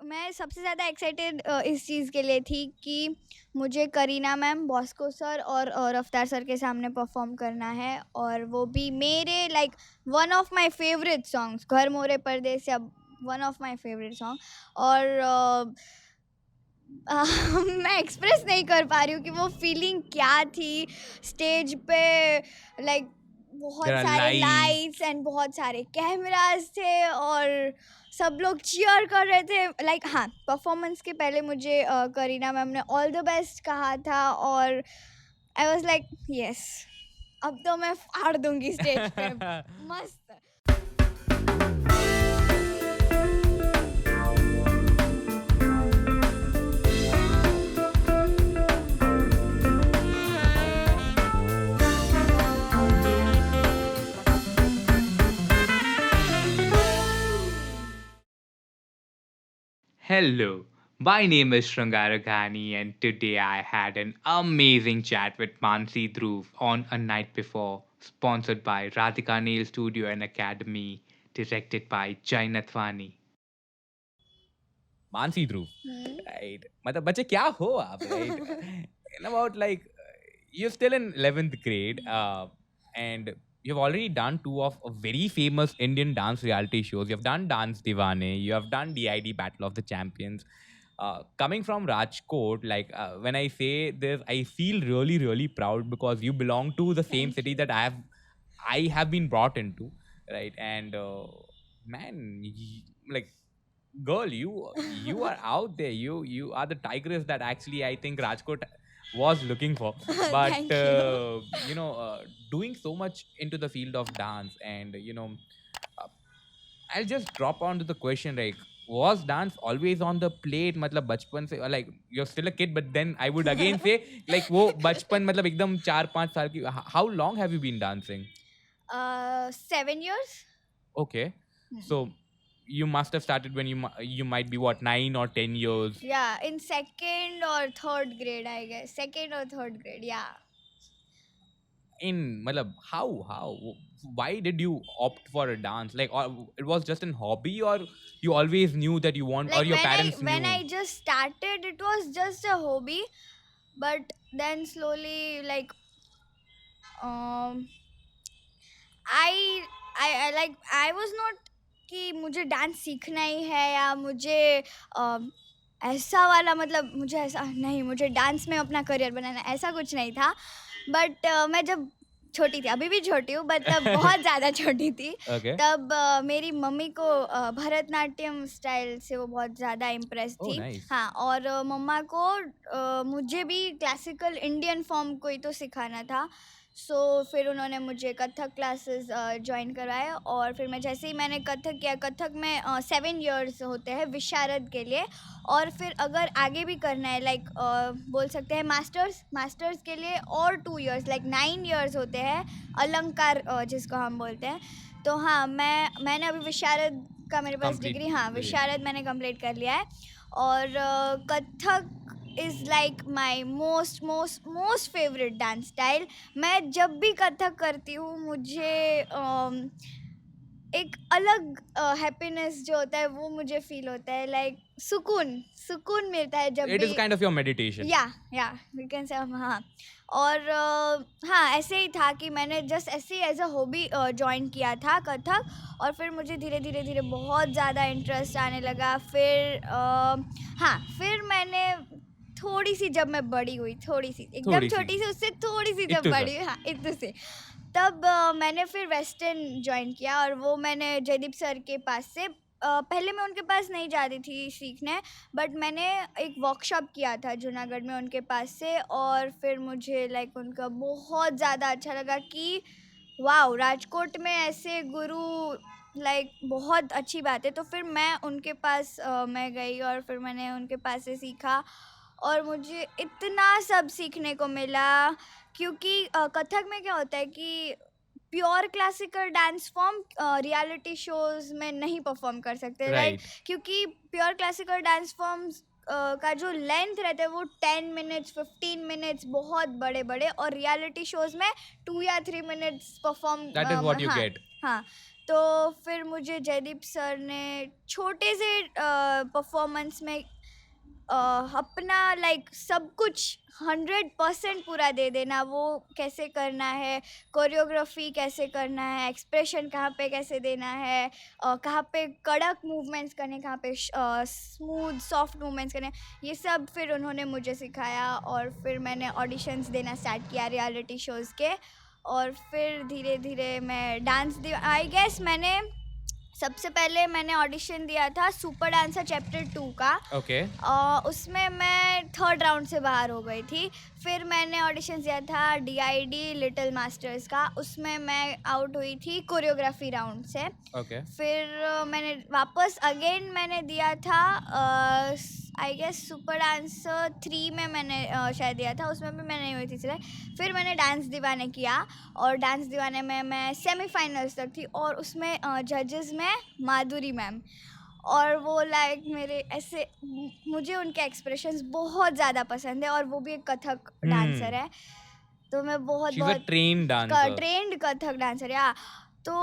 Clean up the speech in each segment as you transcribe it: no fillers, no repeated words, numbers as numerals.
मैं सबसे ज़्यादा एक्साइटेड इस चीज़ के लिए थी कि मुझे करीना मैम, बॉस्को सर और रफ्तार सर के सामने परफॉर्म करना है, और वो भी मेरे like one of my favourite songs, घर मोरे परदेसिया, one of my favourite song. और मैं एक्सप्रेस नहीं कर पा रही हूँ कि वो फीलिंग क्या थी स्टेज पे। लाइक बहुत There are सारे lights. लाइट्स एंड बहुत सारे कैमरास थे और सब लोग चीयर कर रहे थे। लाइक हाँ, परफॉर्मेंस के पहले मुझे करीना मैम ने ऑल द बेस्ट कहा था, और आई वाज लाइक यस, अब तो मैं फाड़ दूंगी स्टेज पे। मस्त। Hello, my name is Shrangaraghani, and today I had an amazing chat with Mansi Dhruv on A Night Before, sponsored by Radhika Nail Studio and Academy, directed by Jai Nathwani. Mansi Dhruv, right? मतलब बच्चे क्या हो आप, right? In about like you're still in 11th grade, and you've already done two of a very famous Indian dance reality shows. You've done Dance Divane, you have done DID Battle of the Champions. Coming from Rajkot, like when I say this, I feel really, really proud because you belong to the same Thank city you. that I have been brought into, right? And man, like girl, you are out there. You are the tigress that actually I think Rajkot was looking for. But Thank you. doing so much into the field of dance, and uh, I'll just drop onto the question, like, was dance always on the plate? मतलब बचपन से, or like you're still a kid, but then I would again say like वो बचपन मतलब एकदम 4-5 साल की. How long have you been dancing? 7 years. Okay, so you must have started when you might be what, 9 or 10 years. Yeah, in second or third grade, I guess. Second or third grade, yeah. In matlab, how why did you opt for a dance, like, or it was just an hobby, or you always knew that you want, or Like your when I parents when knew? I just started, it was just a hobby, but then slowly, like, um, I like I was not कि मुझे dance सीखना ही है या मुझे ऐसा वाला, मतलब मुझे ऐसा नहीं, मुझे डांस में अपना करियर बनाना, ऐसा कुछ नहीं था। बट मैं जब छोटी थी, अभी भी छोटी हूँ, मतलब बहुत ज़्यादा छोटी थी, Okay. तब मेरी मम्मी को भरतनाट्यम स्टाइल से वो बहुत ज़्यादा इम्प्रेस Oh, थी। nice. हाँ, और मम्मा को मुझे भी क्लासिकल इंडियन फॉर्म को ही तो सिखाना था। सो फिर उन्होंने मुझे कथक क्लासेस ज्वाइन करवाए, और फिर मैं जैसे ही मैंने कथक किया, कथक में 7 years होते हैं विशारद के लिए, और फिर अगर आगे भी करना है, लाइक बोल सकते हैं मास्टर्स के लिए, और 2 years लाइक 9 years होते हैं अलंकार, जिसको हम बोलते हैं। तो हाँ, मैंने अभी विशारद का मेरे पास Complete. डिग्री, हाँ, विशारद मैंने कंप्लीट कर लिया है। और Kathak is like my most favourite dance style. मैं जब भी कथक करती हूँ, मुझे एक अलग हैप्पीनेस जो होता है वो मुझे फील होता है, लाइक सुकून मिलता है जब It is भी। kind of your meditation. या वी कैन से, हाँ। और हाँ, ऐसे ही था कि मैंने जस्ट ऐसे ही एज अ हॉबी ज्वाइन किया था कथक, और फिर मुझे धीरे धीरे धीरे बहुत ज़्यादा इंटरेस्ट आने लगा। फिर हाँ, फिर मैंने थोड़ी सी, जब मैं बड़ी हुई, थोड़ी सी, एकदम थोड़ी सी. छोटी सी, उससे थोड़ी सी जब इत्तू सा. बड़ी हुई, हाँ, इतने से, तब मैंने फिर वेस्टर्न ज्वाइन किया, और वो मैंने जयदीप सर के पास से पहले मैं उनके पास नहीं जाती थी सीखने, बट मैंने एक वर्कशॉप किया था जूनागढ़ में उनके पास से, और फिर मुझे लाइक उनका बहुत ज़्यादा अच्छा लगा कि वाओ, राजकोट में ऐसे गुरु, लाइक बहुत अच्छी बात है। तो फिर मैं उनके पास मैं गई, और फिर मैंने उनके पास से सीखा, और मुझे इतना सब सीखने को मिला, क्योंकि कथक में क्या होता है कि pure classical dance form reality shows में नहीं परफॉर्म कर सकते, राइट? Right. क्योंकि प्योर क्लासिकल डांस फॉर्म्स का जो लेंथ रहता है वो 10 मिनट्स 15 मिनट्स, बहुत बड़े बड़े, और रियलिटी शोज़ में 2 या 3 minutes perform, That is what you हाँ get. हाँ। तो फिर मुझे जयदीप सर ने छोटे से परफॉर्मेंस में अपना लाइक सब कुछ 100% पूरा दे देना, वो कैसे करना है, कोरियोग्राफी कैसे करना है, एक्सप्रेशन कहाँ पे कैसे देना है, कहाँ पे कड़क मूवमेंट्स करने, कहाँ पे स्मूथ सॉफ्ट मूवमेंट्स करने, ये सब फिर उन्होंने मुझे सिखाया। और फिर मैंने ऑडिशंस देना स्टार्ट किया रियलिटी शोज़ के, और फिर धीरे धीरे मैं डांस आई गेस मैंने सबसे पहले मैंने ऑडिशन दिया था सुपर डांसर चैप्टर 2 का। Okay. उसमें मैं 3rd राउंड से बाहर हो गई थी। फिर मैंने ऑडिशन दिया था DID लिटिल मास्टर्स का, उसमें मैं आउट हुई थी कोरियोग्राफी राउंड से। Okay. फिर मैंने वापस अगेन मैंने दिया था आई गेस सुपर डांसर 3 में मैंने शायद दिया था, उसमें भी मैं नहीं हुई थी सिलेक्ट। फिर मैंने डांस दीवाने किया, और डांस दीवाने में मैं सेमीफाइनल्स तक थी, और उसमें जजेस में माधुरी मैम, और वो लाइक मेरे ऐसे मुझे उनके एक्सप्रेशंस बहुत ज़्यादा पसंद है, और वो भी एक कथक डांसर है, तो मैं बहुत She's a बहुत trained dancer. Trend Kathak dancer या। तो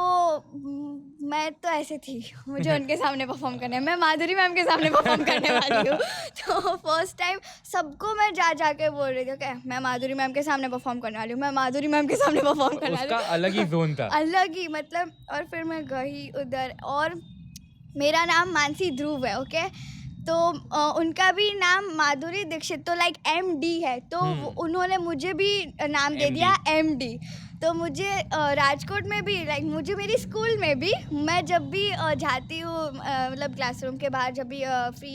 मैं तो ऐसे थी, मुझे उनके सामने परफॉर्म करना है, मैं माधुरी मैम के सामने परफॉर्म करने वाली हूँ। तो फर्स्ट टाइम सबको मैं जा के बोल रही थी कि मैं माधुरी मैम के सामने परफॉर्म करने वाली हूँ, मैं माधुरी मैम के सामने परफॉर्म करने वाली उसका हूँ। अलग ही जोन था। अलग ही मतलब। और फिर मैं गई उधर, और मेरा नाम मानसी ध्रुव है, ओके। तो उनका भी नाम माधुरी दीक्षित, तो लाइक MD है, तो उन्होंने मुझे भी नाम दे दिया MD। तो मुझे राजकोट में भी लाइक मुझे मेरी स्कूल में भी, मैं जब भी जाती हूँ मतलब क्लासरूम के बाहर, जब भी फ्री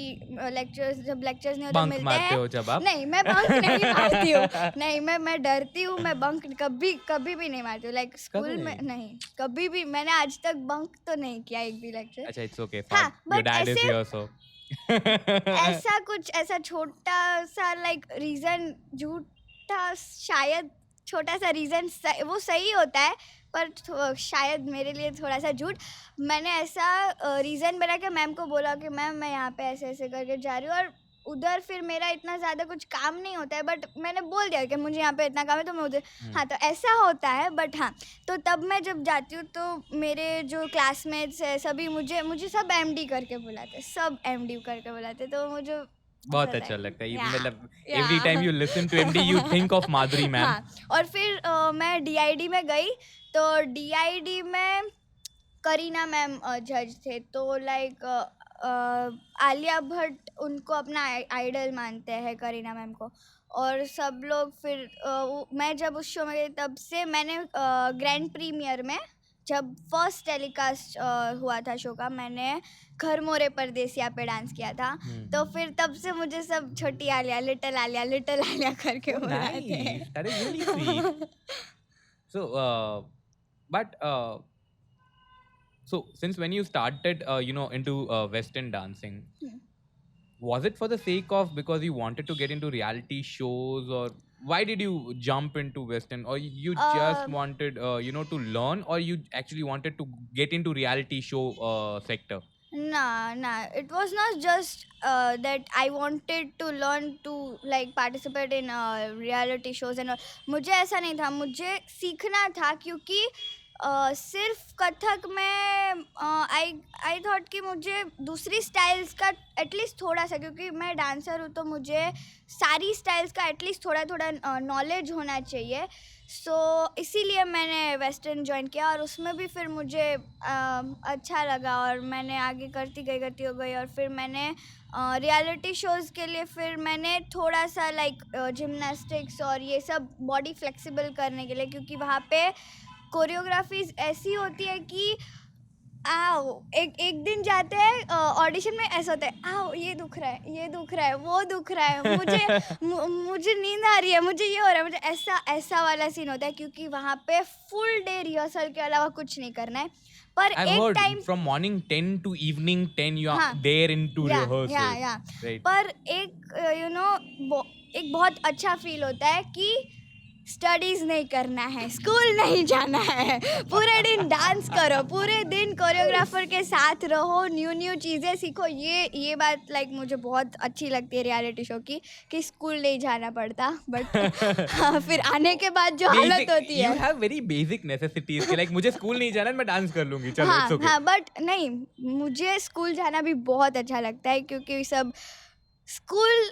लेक्चर्स नहीं होते बंक मिलते मारते हैं, हो जब आप? नहीं मैं बंक नहीं मारती हूँ, नहीं मैं डरती हूँ, मैं बंक कभी भी नहीं मारती हूँ, लाइक स्कूल में नहीं, कभी भी मैंने आज तक बंक तो नहीं किया एक भी लेक्चर। अच्छा, it's okay. हाँ, Your but dad is ऐसे here, so. ऐसा कुछ ऐसा छोटा सा लाइक रीज़न झूठा, शायद छोटा सा रीज़न वो सही होता है, पर शायद मेरे लिए थोड़ा सा झूठ। मैंने ऐसा रीज़न बना के मैम को बोला कि मैम मैं यहाँ पे ऐसे ऐसे करके जा रही हूँ, और उधर फिर मेरा इतना ज़्यादा कुछ काम नहीं होता है, बट मैंने बोल दिया कि मुझे यहाँ पे इतना काम है, तो मैं उधर। हाँ, तो ऐसा होता है, बट हाँ, तो तब मैं जब जाती हूँ तो मेरे जो क्लासमेट्स है सभी मुझे सब MD करके बुलाते, सब MD करके बुलाते, तो मुझे बहुत अच्छा लगता है। Yeah, मतलब yeah. every time you listen to MD, you think of Madhuri ma'am. हाँ, और फिर मैं DID में गई, तो DID में करीना मैम जज थे, तो लाइक आलिया भट्ट उनको अपना आइडल मानते हैं, करीना मैम को, और सब लोग। फिर मैं जब उस शो में गई, तब से मैंने ग्रैंड प्रीमियर में जब फर्स्ट टेलीकास्ट हुआ था शो का, मैंने घर मोरे परदेसिया पे डांस किया था। तो फिर तब से मुझे सब छोटी आलिया, लिटिल आलिया करके बुलाते हैं। Nice. That is really sweet. So, but so since when you started, into Western dancing, was it for the sake of because you wanted to get into reality shows, or why did you jump into Western, or you just wanted, to learn, or you actually wanted to get into reality show sector? Nah, it was not just that I wanted to learn to like participate in reality shows and all. मुझे ऐसा नहीं था, मुझे सीखना था, क्योंकि सिर्फ कथक में आई थॉट कि मुझे दूसरी स्टाइल्स का एटलीस्ट थोड़ा सा, क्योंकि मैं डांसर हूँ तो मुझे सारी स्टाइल्स का एटलीस्ट थोड़ा नॉलेज होना चाहिए। सो इसीलिए मैंने वेस्टर्न ज्वाइन किया, और उसमें भी फिर मुझे अच्छा लगा, और मैंने आगे करती हो गई। और फिर मैंने रियलिटी शोज़ के लिए फिर मैंने थोड़ा सा लाइक जिम्नास्टिक्स और ये सब बॉडी फ्लेक्सिबल करने के लिए, क्योंकि वहाँ पे कोरियोग्राफीज ऐसी होती है कि आओ एक दिन जाते हैं ऑडिशन में, ऐसा होता है आओ ये दुख रहा है वो दुख रहा है, मुझे नींद आ रही है, मुझे ये हो रहा है, मुझे ऐसा वाला सीन होता है, क्योंकि वहाँ पे फुल डे रिहर्सल के अलावा कुछ नहीं करना है। पर I've एक heard time from morning 10 to evening 10 you are there into rehearsal. Right. पर एक एक बहुत अच्छा फील होता है कि स्टडीज नहीं करना है, स्कूल नहीं जाना है, पूरे दिन डांस करो, पूरे दिन कोरियोग्राफर के साथ रहो, न्यू चीज़ें सीखो। ये बात लाइक मुझे बहुत अच्छी लगती है रियलिटी शो की, कि स्कूल नहीं जाना पड़ता, बट हाँ, फिर आने के बाद जो हालत होती यू है। हैव वेरी बेसिक नेसेसिटीज कि लाइक मुझे स्कूल नहीं जाना, मैं डांस कर लूंगी, चलो हाँ इट्स ओके। हाँ, बट नहीं, मुझे स्कूल जाना भी बहुत अच्छा लगता है, क्योंकि स्कूल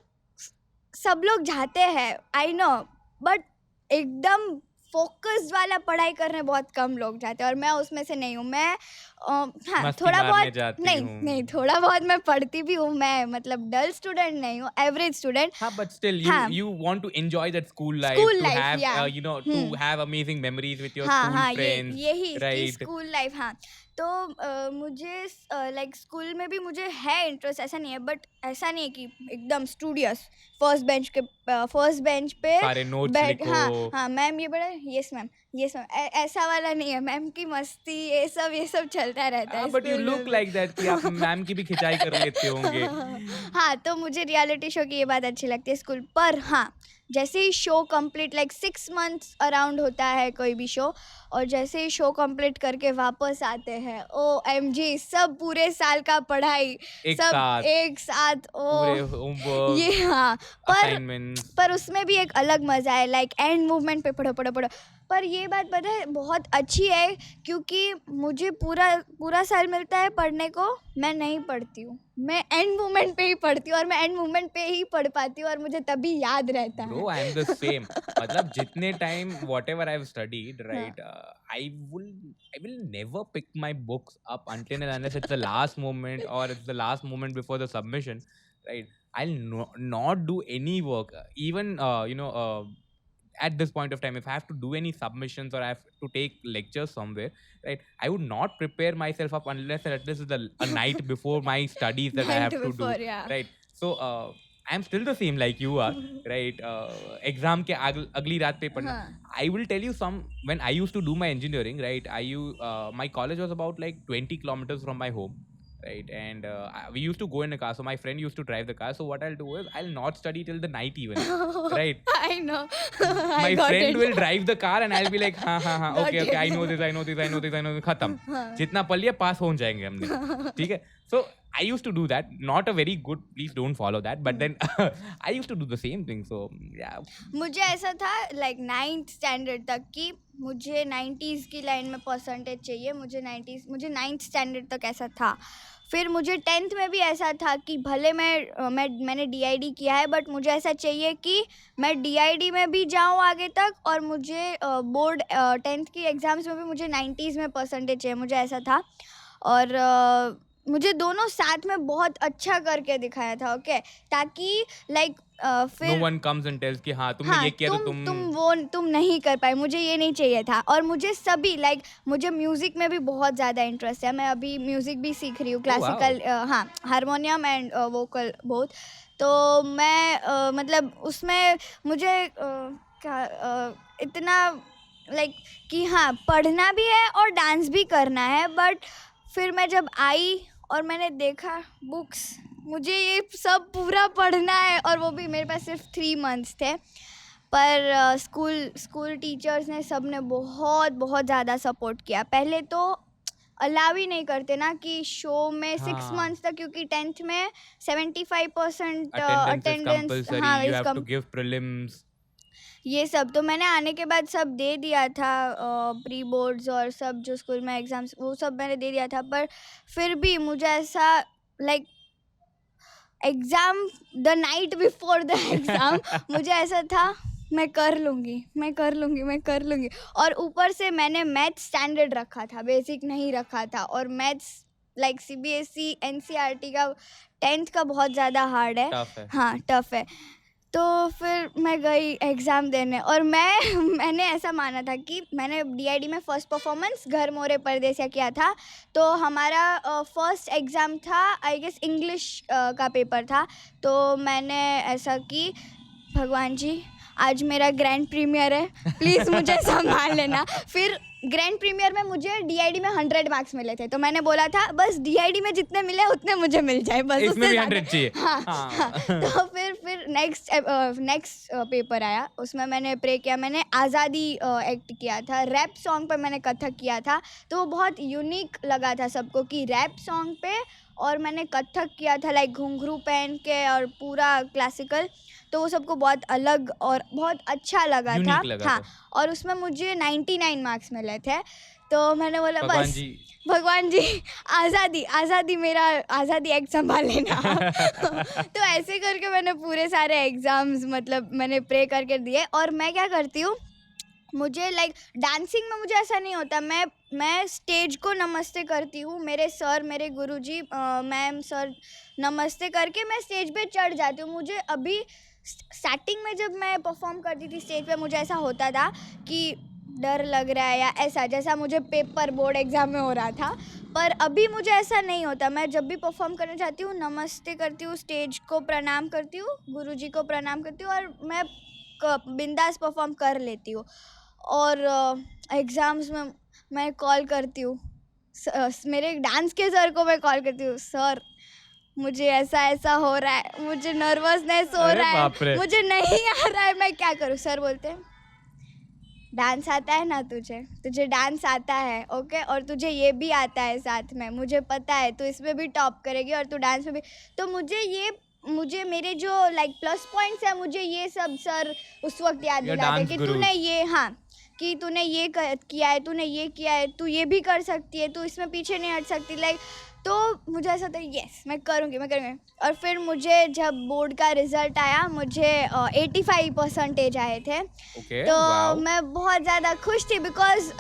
सब लोग जाते हैं, आई नो, बट एकदम फोकस वाला पढ़ाई करने बहुत कम लोग जाते हैं, और मैं उसमें से नहीं हूँ। मैं हाँ, मस्ती थोड़ा मारने बहुत जाती नहीं हूँ। नहीं, थोड़ा बहुत मैं पढ़ती भी हूँ, मैं मतलब डल स्टूडेंट नहीं हूँ, एवरेज स्टूडेंट। हाँ, but still हाँ, you want to enjoy that school life, school to life, have या to have amazing memories with your हाँ school हाँ, friends, यही कि right? School life. हाँ, तो मुझे लाइक स्कूल में भी मुझे है इंटरेस्ट, ऐसा नहीं है, बट ऐसा नहीं है कि एकदम स्टूडियस फर्स्ट बेंच पे सारे notes बैठ। लिखो। हाँ हाँ, मैम ये बड़ा, यस मैम, यस मैम, ऐसा वाला नहीं है। मैम की मस्ती ये सब चलता रहता है But you स्कूल में look भी। like that कि आप मैम की भी खिंचाई कर लेते होंगे। हाँ, तो मुझे रियलिटी शो की ये बात अच्छी लगती है स्कूल पर। हाँ, जैसे ही show complete like 6 months around होता है कोई भी शो, और जैसे ही शो कंप्लीट करके वापस आते हैं, OMG, सब पूरे साल का पढ़ाई एक सब साथ एक साथ। पूरे ओ होमवर्क, ये हाँ, असाइनमेंट्स। पर उसमें भी एक अलग मज़ा है, लाइक एंड मूवमेंट पे पढ़ो पढ़ो पढ़ो। पर ये बात पता है बहुत अच्छी है, क्योंकि मुझे पूरा साल मिलता है पढ़ने को, मैं नहीं पढ़ती हूँ, मैं एंड मूवमेंट पे ही पढ़ती हूँ, और मैं एंड मूवमेंट पे ही पढ़ पाती हूँ, और मुझे तभी याद रहता है। Bro, I am the same. मतलब जितने time whatever I've studied, हाँ right? I will never pick my books up until and unless it's the last moment or it's the last moment before the submission, right? I'll not do any work. Even at this point of time, if I have to do any submissions or I have to take lectures somewhere, right? I would not prepare myself up unless and unless it's a night before my studies that I night have to do, before, या right? So I'm still the same like you are, right? Exam के अगली रात पे पढ़ना. हाँ I will tell you some, when I used to do my engineering, right? My college was about like 20 kilometers from my home, right? And we used to go in a car. So my friend used to drive the car. So what I'll do is I'll not study till the night even, right? I know, I My got friend will it. drive the car and I'll be like, हाँ हाँ हाँ, Got okay okay, it. I know this, खत्म। हाँ जितना पढ़ लिया पास हो जाएंगे हमने, ठीक है? So I used to do that. Not a very good. Please don't follow that. But then I used to do the same thing. So yeah. मुझे ऐसा था लाइक 9th स्टैंडर्ड तक कि मुझे 90s की लाइन में परसेंटेज चाहिए, मुझे 9th स्टैंडर्ड तक ऐसा था। फिर मुझे 10th में भी ऐसा था कि भले मैंने DID किया है, बट मुझे ऐसा चाहिए कि मैं DID में भी जाऊँ आगे तक, और मुझे बोर्ड 10th की एग्ज़ाम्स में भी मुझे 90s में परसेंटेज चाहिए, मुझे ऐसा था। और मुझे दोनों साथ में बहुत अच्छा करके दिखाया था, ओके, ताकि लाइक No फिर one comes and tells कि हाँ तुमने हाँ, ये किया तो तुम नहीं कर पाए, मुझे ये नहीं चाहिए था। और मुझे सभी लाइक मुझे म्यूज़िक में भी बहुत ज़्यादा इंटरेस्ट है, मैं अभी म्यूज़िक भी सीख रही हूँ, क्लासिकल, हाँ, हारमोनियम एंड वोकल बोथ। तो मैं मतलब उसमें मुझे इतना लाइक कि हाँ, पढ़ना भी है और डांस भी करना है। बट फिर मैं जब आई और मैंने देखा बुक्स, मुझे ये सब पूरा पढ़ना है, और वो भी मेरे पास सिर्फ 3 मंथ्स थे। पर स्कूल टीचर्स ने सब ने बहुत ज़्यादा सपोर्ट किया। पहले तो अलाउ ही नहीं करते ना कि शो में 6 मंथ्स तक, क्योंकि 10th में 75% attendance is compulsory. हाँ, You have to give prelims. ये सब तो मैंने आने के बाद सब दे दिया था, प्री बोर्ड्स और सब जो स्कूल में एग्ज़ाम्स, वो सब मैंने दे दिया था। पर फिर भी मुझे ऐसा like exam the night before the exam मुझे ऐसा था मैं कर लूँगी। और ऊपर से मैंने मैथ्स स्टैंडर्ड रखा था, बेसिक नहीं रखा था। और मैथ्स लाइक CBSE NCERT का 10th का बहुत ज़्यादा हार्ड है, Tough है। हाँ, टफ़ है। तो फिर मैं गई एग्ज़ाम देने, और मैंने ऐसा माना था कि मैंने DID में फ़र्स्ट परफॉर्मेंस घर मोरे परदेसिया किया था। तो हमारा फर्स्ट एग्ज़ाम था, आई गेस इंग्लिश का पेपर था। तो मैंने ऐसा कि भगवान जी आज मेरा ग्रैंड प्रीमियर है, प्लीज़ मुझे संभाल लेना। फिर ग्रैंड प्रीमियर में मुझे DID में 100 मार्क्स मिले थे, तो मैंने बोला था बस DID में जितने मिले उतने मुझे मिल जाए, बस इसमें उससे भी ज़्यादा। 100 चाहिए। हाँ, हाँ। हाँ। तो फिर नेक्स्ट पेपर आया, उसमें मैंने प्रे किया, मैंने आज़ादी एक्ट किया था, रैप सॉन्ग पे मैंने कथक किया था, तो वो बहुत यूनिक लगा था सबको कि रैप सॉन्ग पे और मैंने कथक किया था लाइक घुंघरू पहन के और पूरा क्लासिकल, तो वो सबको बहुत अलग और बहुत अच्छा लगा था। यूनिक लगा हाँ, था। और उसमें मुझे 99 मार्क्स मिले थे, तो मैंने बोला भगवान बस जी भगवान जी आज़ादी मेरा आज़ादी एक्ट संभाल लेना। तो ऐसे करके मैंने पूरे सारे एग्ज़ाम्स मतलब मैंने प्रे करके दिए। और मैं क्या करती हूँ, मुझे लाइक डांसिंग में मुझे ऐसा नहीं होता, मैं स्टेज को नमस्ते करती हूँ, मेरे सर, मेरे गुरुजी, मैम, सर नमस्ते करके मैं स्टेज पे चढ़ जाती हूँ। मुझे अभी स्टार्टिंग में जब मैं परफॉर्म करती थी स्टेज पे, मुझे ऐसा होता था कि डर लग रहा है या ऐसा, जैसा मुझे पेपर बोर्ड एग्ज़ाम में हो रहा था, पर अभी मुझे ऐसा नहीं होता। मैं जब भी परफॉर्म करने जाती हूँ नमस्ते करती हूँ, स्टेज को प्रणाम करती हूँ, गुरुजी को प्रणाम करती हूँ, और मैं बिंदास परफॉर्म कर लेती हूँ। और एग्ज़ाम्स में मैं कॉल करती हूँ, मेरे डांस के सर को मैं कॉल करती हूँ, सर मुझे ऐसा हो रहा है, मुझे नर्वसनेस हो अरे रहा बाप रे! है, मुझे नहीं आ रहा है, मैं क्या करूँ? सर बोलते हैं, डांस आता है ना तुझे डांस आता है, ओके, और तुझे ये भी आता है साथ में, मुझे पता है तू इसमें भी टॉप करेगी और तू डांस में भी। तो मुझे मेरे जो लाइक प्लस पॉइंट्स है, मुझे ये सब सर उस वक्त याद Your दिलाते dance कि gurus. तूने ये, हाँ, कि तूने ये किया है, तूने ये किया है, तू ये भी कर सकती है, तू इसमें पीछे नहीं हट सकती, लाइक। तो मुझे ऐसा था, यस मैं करूँगी। और फिर मुझे जब बोर्ड का रिज़ल्ट आया, मुझे 85% आए थे, Okay, तो wow. मैं बहुत ज़्यादा खुश थी बिकॉज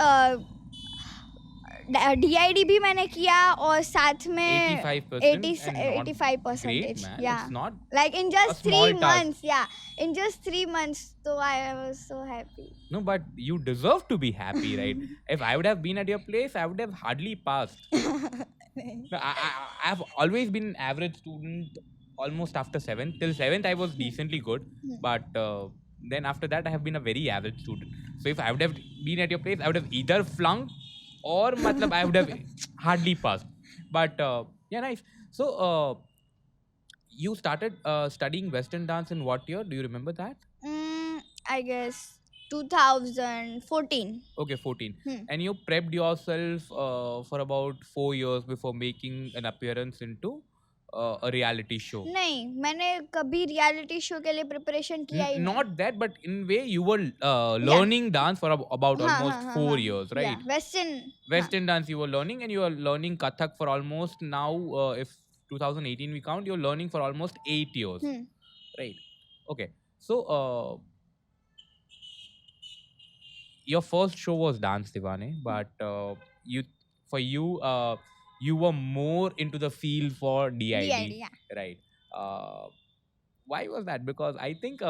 DID भी मैंने किया और साथ में 85% and not 85 great, percentage, man. या It's not like in a just small 3 task. months, in just 3 months, so I was so happy. No, but you deserve to be happy, right? If I would have been at your place, I would have hardly passed. No, I've always been an average student almost after 7th. Till 7th, I was decently good. But then after that, I have been a very average student. So if I would have been at your place, I would have either flunked or matlab, I would have hardly passed. But yeah, nice. So you started studying Western dance in what year? Do you remember that? I guess 2014. Okay, 14. Hmm. And you prepped yourself for about 4 years before making an appearance into a reality show. नहीं, मैंने कभी reality show के लिए preparation किया ही नहीं। Not that, but in way you were learning dance for about हाँ, almost हाँ, 4 हाँ, years, या right? Western, Western dance you were learning, and you are learning Kathak for almost now, if 2018 we count, you're learning for almost 8 years, right? Okay. So your first show was Dance Divane, but you for you you were more into the field for DID, DID, yeah. right? Why was that? Because I think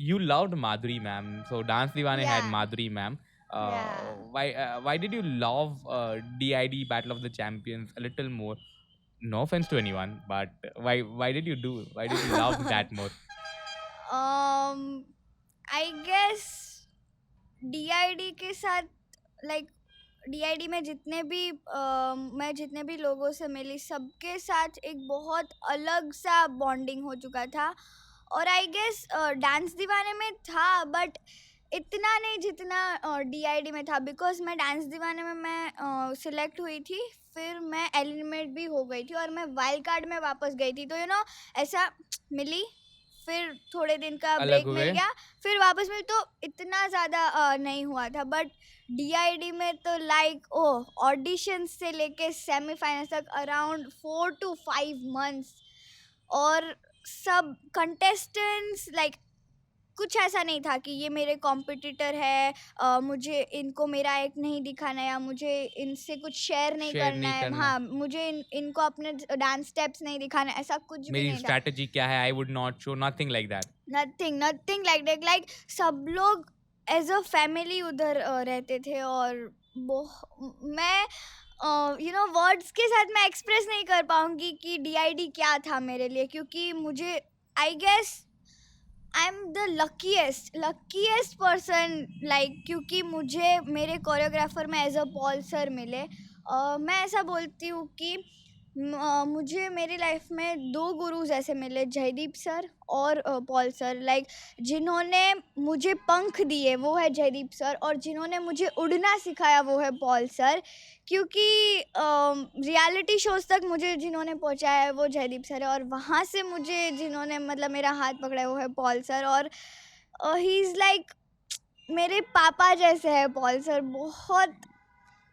you loved Madhuri ma'am, so Dance Divane had Yeah. Madhuri ma'am. Yeah. Why did you love DID Battle of the Champions a little more? No offense to anyone, but why did you love that more? I guess DID के साथ like DID में मैं जितने भी लोगों से मिली, सबके साथ एक बहुत अलग सा बॉन्डिंग हो चुका था। और आई गेस डांस दीवाने में था, बट इतना नहीं जितना DID में था, बिकॉज मैं डांस दीवाने में मैं सिलेक्ट हुई थी, फिर मैं एलिमिनेट भी हो गई थी और मैं वाइल्ड कार्ड में वापस गई थी, तो ऐसा मिली, फिर थोड़े दिन का अलग ब्रेक हो मिल गए? गया, फिर वापस मिली, तो इतना ज़्यादा नहीं हुआ था। बट DID में तो लाइक ऑडिशन से लेके सेमीफाइनल तक अराउंड 4 to 5 months, और सब कंटेस्टेंट्स लाइक कुछ ऐसा नहीं था कि ये मेरे कॉम्पिटिटर है, मुझे इनको मेरा एक नहीं दिखाना है या मुझे इनसे कुछ शेयर नहीं करना है, हाँ, मुझे इनको अपने डांस स्टेप्स नहीं दिखाना है, ऐसा कुछ भी मेरी नहीं था। स्ट्रैटेजी क्या है, I would not show, nothing like that. Nothing like that, like सब लोग एज अ फैमिली उधर रहते थे, और मैं वर्ड्स के साथ मैं एक्सप्रेस नहीं कर पाऊंगी कि DID क्या था मेरे लिए, क्योंकि मुझे I guess I am the luckiest person, like क्योंकि मुझे मेरे कोरियोग्राफर में एज अ पॉल सर मिले। मैं ऐसा बोलती हूँ कि मुझे मेरी लाइफ में 2 गुरुज़ ऐसे मिले, जयदीप सर और पॉल सर। लाइक जिन्होंने मुझे पंख दिए वो है जयदीप सर, और जिन्होंने मुझे उड़ना सिखाया वो है पॉल सर। क्योंकि रियलिटी शोज़ तक मुझे जिन्होंने पहुँचाया है वो जयदीप सर है, और वहाँ से मुझे जिन्होंने मतलब मेरा हाथ पकड़ा है वो है पॉल सर। और ही इज़ लाइक मेरे पापा जैसे हैं पॉल सर। बहुत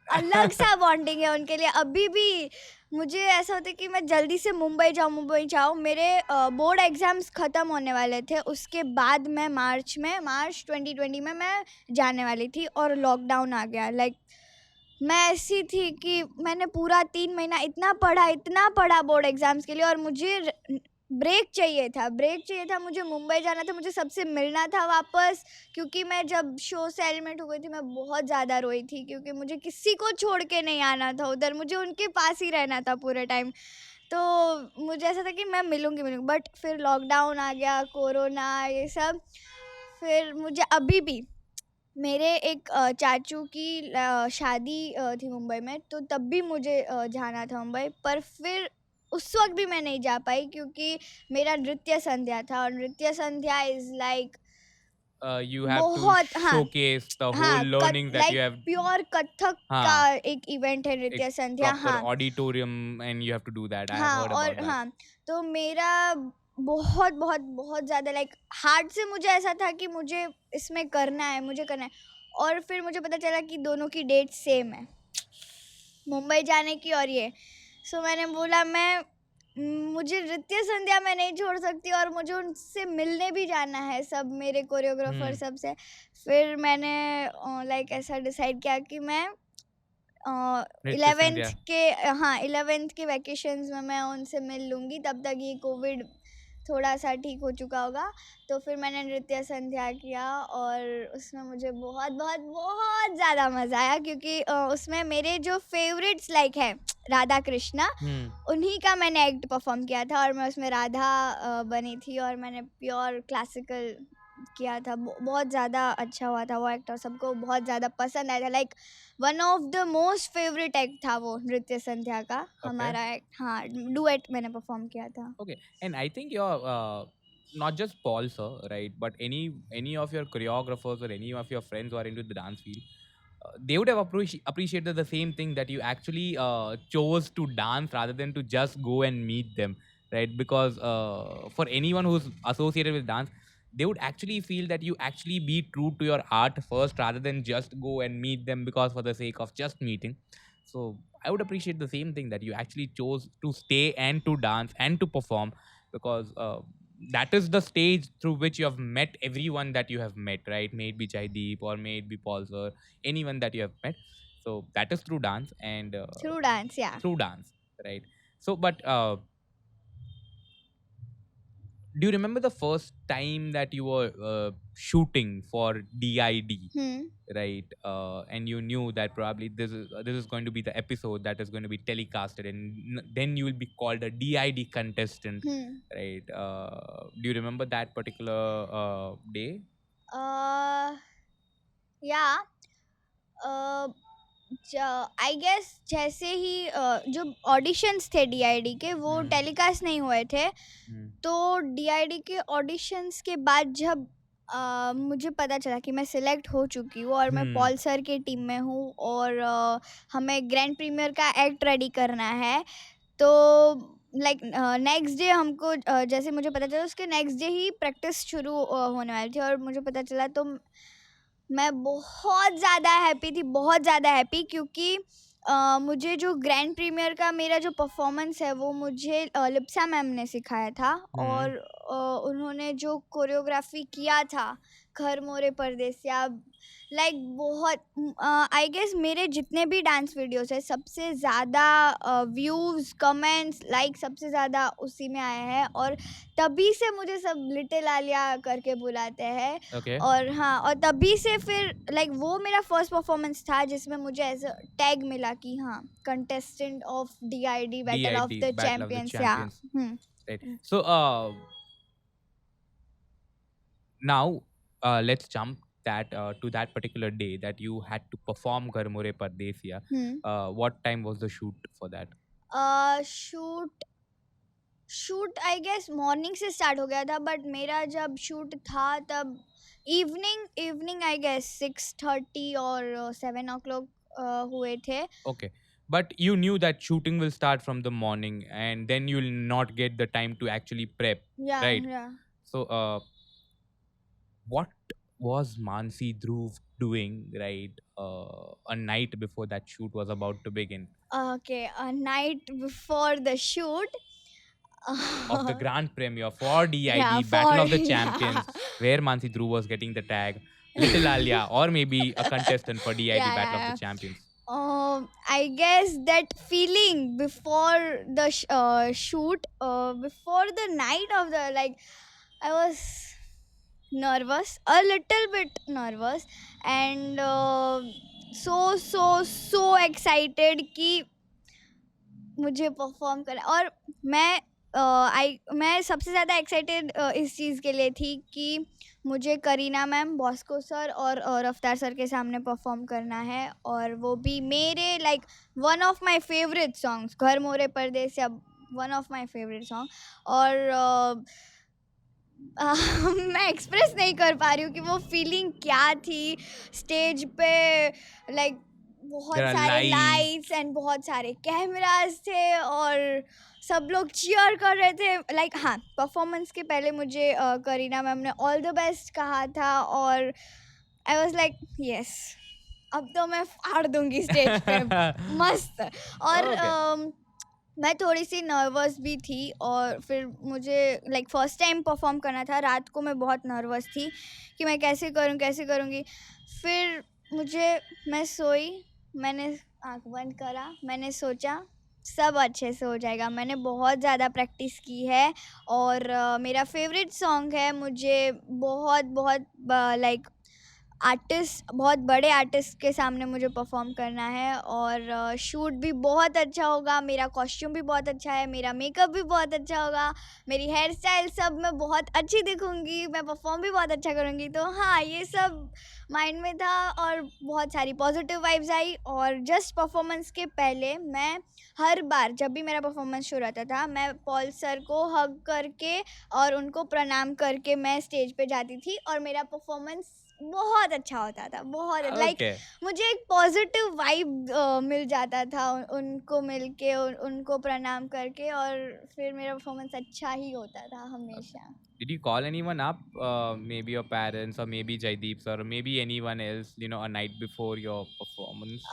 अलग सा बॉन्डिंग है उनके लिए। अभी भी मुझे ऐसा होता है कि मैं जल्दी से मुंबई जाऊँ। मेरे बोर्ड एग्ज़ाम्स ख़त्म होने वाले थे, उसके बाद मैं मार्च 2020 में मैं जाने वाली थी, और लॉकडाउन आ गया। लाइक मैं ऐसी थी कि मैंने पूरा 3 महीना इतना पढ़ा बोर्ड एग्ज़ाम्स के लिए, और मुझे ब्रेक चाहिए था। मुझे मुंबई जाना था, मुझे सबसे मिलना था वापस। क्योंकि मैं जब शो से एलिमिनेट हो गई थी मैं बहुत ज़्यादा रोई थी, क्योंकि मुझे किसी को छोड़ के नहीं आना था उधर, मुझे उनके पास ही रहना था पूरे टाइम। तो मुझे ऐसा था कि मैं मिलूँगी, बट फिर लॉकडाउन आ गया, कोरोना, ये सब। फिर मुझे अभी भी मेरे एक चाचू की शादी थी मुंबई में, तो तब भी मुझे जाना था मुंबई। पर फिर उस वक़्त भी मैं नहीं जा पाई, क्योंकि मेरा नृत्य संध्या था, और Nritya Sandhya is like You have to बहुत, हाँ, showcase the whole हाँ, learning that you like have. Pure Kathak का हाँ, एक इवेंट है एक नृत्य संध्या, proper हाँ। auditorium and you have to do that. I have हाँ, heard और about that. हाँ, तो मेरा बहुत ज़्यादा लाइक हार्ट से मुझे ऐसा था कि मुझे इसमें करना है। और फिर मुझे पता चला कि दोनों की डेट सेम है, मुंबई जाने की और ये। सो मैंने बोला मुझे नृत्य संध्या में नहीं छोड़ सकती, और मुझे उनसे मिलने भी जाना है, सब मेरे कोरियोग्राफर Hmm. सब से। फिर मैंने लाइक ऐसा डिसाइड किया कि मैं Nritya 11th Sandhya. के, हाँ, 11th के वैकेशंस में मैं उनसे मिल लूँगी, तब तक ये कोविड थोड़ा सा ठीक हो चुका होगा। तो फिर मैंने नृत्य संध्या किया, और उसमें मुझे बहुत ज़्यादा मज़ा आया, क्योंकि उसमें मेरे जो फेवरेट्स लाइक है राधा कृष्णा, Hmm. उन्हीं का मैंने एक्ट परफॉर्म किया था, और मैं उसमें राधा बनी थी, और मैंने प्योर क्लासिकल किया था। बहुत ज़्यादा अच्छा हुआ था वो एक्ट, और सबको बहुत ज़्यादा पसंद आया था। Like one of the most favourite act था वो नृत्य संध्या का, Okay. हमारा एक्ट। हाँ, डुएट मैंने परफॉर्म किया था। Okay. And I think you're not just Paul sir, right? But any of your choreographers or any of your friends who are into the dance field, they would have appreciated the same thing, that you actually chose to dance rather than to just go and meet them, right? Because for anyone who's associated with dance, they would actually feel that you actually be true to your art first rather than just go and meet them because for the sake of just meeting. So I would appreciate the same thing, that you actually chose to stay and to dance and to perform, because that is the stage through which you have met everyone that you have met, right? May it be Jaideep or may it be Paul sir, anyone that you have met. So that is through dance and through dance, या। through dance, right? So, but do you remember the first time that you were shooting for DID, right? And you knew that probably this is going to be the episode that is going to be telecasted, and then you will be called a DID contestant, right? Do you remember that particular day? या, I guess जैसे ही जो auditions थे DID के वो telecast नहीं हुए थे, तो डीआईडी के ऑडिशंस के बाद जब मुझे पता चला कि मैं सिलेक्ट हो चुकी हूँ, और मैं पॉल सर की टीम में हूँ, और हमें ग्रैंड प्रीमियर का एक्ट रेडी करना है, तो लाइक नेक्स्ट डे हमको जैसे मुझे पता चला उसके नेक्स्ट डे ही प्रैक्टिस शुरू होने वाली थी, और मुझे पता चला तो मैं बहुत ज़्यादा हैप्पी, क्योंकि मुझे जो ग्रैंड प्रीमियर का मेरा जो परफॉर्मेंस है वो मुझे लिप्सा मैम ने सिखाया था, और उन्होंने जो कोरियोग्राफी किया था घर मोरे परदेसिया, लाइक बहुत आई गेस मेरे जितने भी डांस वीडियोस है सबसे ज़्यादा व्यूज़, कमेंट्स, लाइक सबसे ज़्यादा उसी में आए हैं, और तभी से मुझे सब लिटिल आलिया करके बुलाते हैं। Okay. और हाँ, और तभी से फिर लाइक वो मेरा फर्स्ट परफॉर्मेंस था जिसमें मुझे एज अ टैग मिला कि हाँ, contestant of DID battle of DID the Battle of the champions, या। Champions, right? So Now, let's jump that to that particular day that you had to perform Ghar More Pardesiya. What time was the shoot for that? Shoot shoot I guess morning से start हो गया था, but मेरा जब shoot था तब evening evening I guess 6:30 और 7 o'clock हुए थे. Okay. But you knew that shooting will start from the morning and then you'll not get the time to actually prep, या right? या So, what was Mansi Dhruv doing, right, a night before that shoot was about to begin okay, a night before the shoot. of the grand premiere for या DID Battle for of the या Champions, where Mansi Dhruv was getting the tag, Little Alia, or maybe a contestant for DID yeah, Battle of the yeah, Champions? yeah. I guess that feeling before the shoot, before the night of the, like, I was nervous, a little bit nervous, and so excited कि मुझे perform करना. और मैं सबसे ज़्यादा excited इस चीज़ के लिए थी कि मुझे करीना मैम, बॉस्को सर और रफ्तार सर के सामने परफॉर्म करना है, और वो भी मेरे like one of my favourite songs, घर मोरे परदेस, या one of my favourite song. और मैं एक्सप्रेस नहीं कर पा रही हूँ कि वो फीलिंग क्या थी स्टेज पे. लाइक बहुत There are सारे lights. लाइट्स एंड बहुत सारे कैमरास थे, और सब लोग चीयर कर रहे थे. लाइक हाँ, परफॉर्मेंस के पहले मुझे करीना मैम ने ऑल द बेस्ट कहा था, और आई वाज लाइक यस, अब तो मैं फाड़ दूंगी स्टेज पे मस्त. और Okay. मैं थोड़ी-सी नर्वस भी थी, और फिर मुझे लाइक फर्स्ट टाइम परफ़ॉर्म करना था. रात को मैं बहुत नर्वस थी कि मैं कैसे करूँ, कैसे करूँगी. फिर मैं सोई, मैंने आँख बंद करा, मैंने सोचा सब अच्छे से हो जाएगा. मैंने बहुत ज़्यादा प्रैक्टिस की है, और मेरा फ़ेवरेट सॉन्ग है. मुझे बहुत-बहुत लाइक बहुत बड़े आर्टिस्ट के सामने मुझे परफॉर्म करना है, और शूट भी बहुत अच्छा होगा. मेरा कॉस्ट्यूम भी बहुत अच्छा है, मेरा मेकअप भी बहुत अच्छा होगा, मेरी हेयर स्टाइल सब मैं बहुत अच्छी दिखूंगी, मैं परफॉर्म भी बहुत अच्छा करूंगी. तो हाँ, ये सब माइंड में था, और बहुत सारी पॉजिटिव वाइब्स आई. और जस्ट परफॉर्मेंस के पहले मैं हर बार जब भी मेरा परफॉर्मेंस शुरू होता था, मैं पॉल सर को हग करके और उनको प्रणाम करके मैं स्टेज पे जाती थी, और मेरा परफॉर्मेंस बहुत अच्छा होता था. बहुत लाइक Okay. मुझे एक पॉजिटिव वाइब मिल जाता था उनको मिलके, उनको प्रणाम करके, और फिर मेरा परफॉर्मेंस अच्छा ही होता था हमेशा. Did you call anyone up? Maybe your parents, or maybe Jaideep sir, or maybe anyone else, a night before your performance?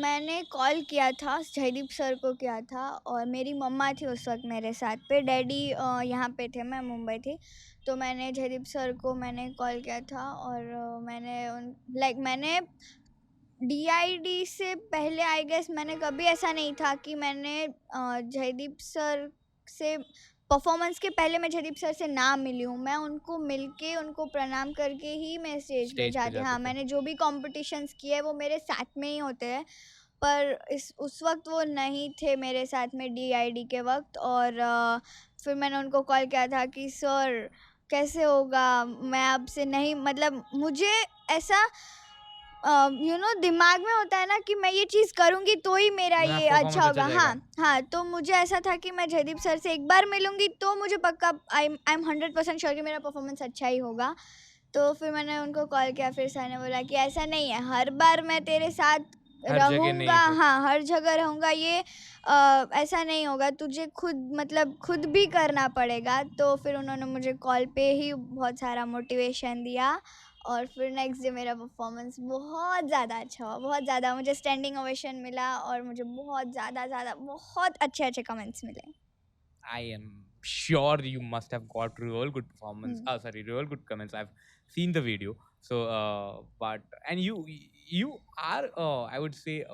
मैंने कॉल किया था, जयदीप सर को किया था, और मेरी मम्मा थी उस वक्त मेरे साथ पे. डैडी यहाँ पे थे, मैं मुंबई थी. तो मैंने जयदीप सर को मैंने कॉल किया था, और मैंने डीआईडी से पहले आई गेस मैंने कभी ऐसा नहीं था कि मैंने जयदीप सर से परफॉर्मेंस के पहले मैं जयदीप सर से ना मिली हूँ. मैं उनको मिलके, उनको प्रणाम करके ही मैं स्टेज पे Stage पे जाती. हाँ, जाते थे. मैंने जो भी कॉम्पिटिशन्स किए वो मेरे साथ में ही होते हैं, पर उस वक्त वो नहीं थे मेरे साथ में डीआईडी के वक्त. और फिर मैंने उनको कॉल किया था कि सर कैसे होगा, मैं आपसे नहीं, मतलब मुझे ऐसा दिमाग में होता है ना कि मैं ये चीज़ करूँगी तो ही मेरा मेरा ये अच्छा performance अच्छा होगा. हाँ, जाएगा. हाँ, तो मुझे ऐसा था कि मैं जयदीप सर से एक बार मिलूँगी तो मुझे पक्का आई एम 100% श्योर कि मेरा परफॉर्मेंस अच्छा ही होगा. तो फिर मैंने उनको कॉल किया, फिर सर ने बोला कि ऐसा नहीं है, हर बार मैं तेरे साथ हर जगह रहूँगा. नहीं फिर. हाँ, हर जगह रहूँगा, ये ऐसा नहीं होगा, तुझे खुद भी करना पड़ेगा. तो फिर उन्होंने मुझे कॉल पे ही बहुत सारा मोटिवेशन दिया, और फिर नेक्स्ट डे मेरा परफॉर्मेंस बहुत ज़्यादा अच्छा हुआ, बहुत ज़्यादा. मुझे स्टैंडिंग ओवेशन मिला, और मुझे बहुत ज़्यादा बहुत अच्छे कमेंट्स मिले. I am sure you must have got real good performance. Hmm. Sorry, real good comments. I've seen the video. So, but and you are, I would say,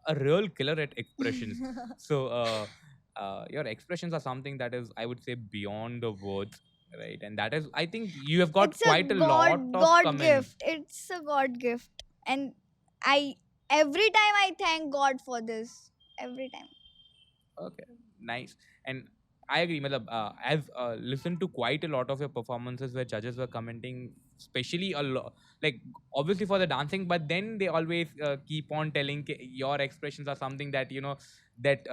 a real killer at expressions. So, your expressions are something that is, I would say, beyond the words, right? And that is, I think, you have got It's a quite a lot of God comments. gift. It's a God gift, and I every time I thank God for this. Every time. Okay, nice. And I agree. Matlab, I've listened to quite a lot of your performances where judges were commenting, especially a lot, like obviously for the dancing, but then they always keep on telling your expressions are something that that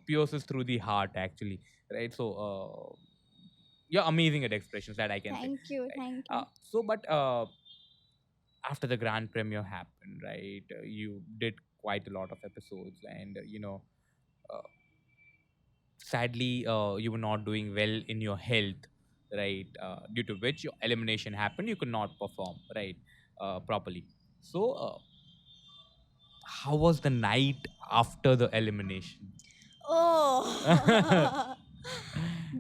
pierces through the heart, actually, right? So you're amazing at expressions, that I can say, Thank you, right? thank you. But after the grand premiere happened, right? You did quite a lot of episodes, and uh, sadly you were not doing well in your health, right? Due to which your elimination happened, you could not perform, right? Properly. So how was the night after the elimination? Oh,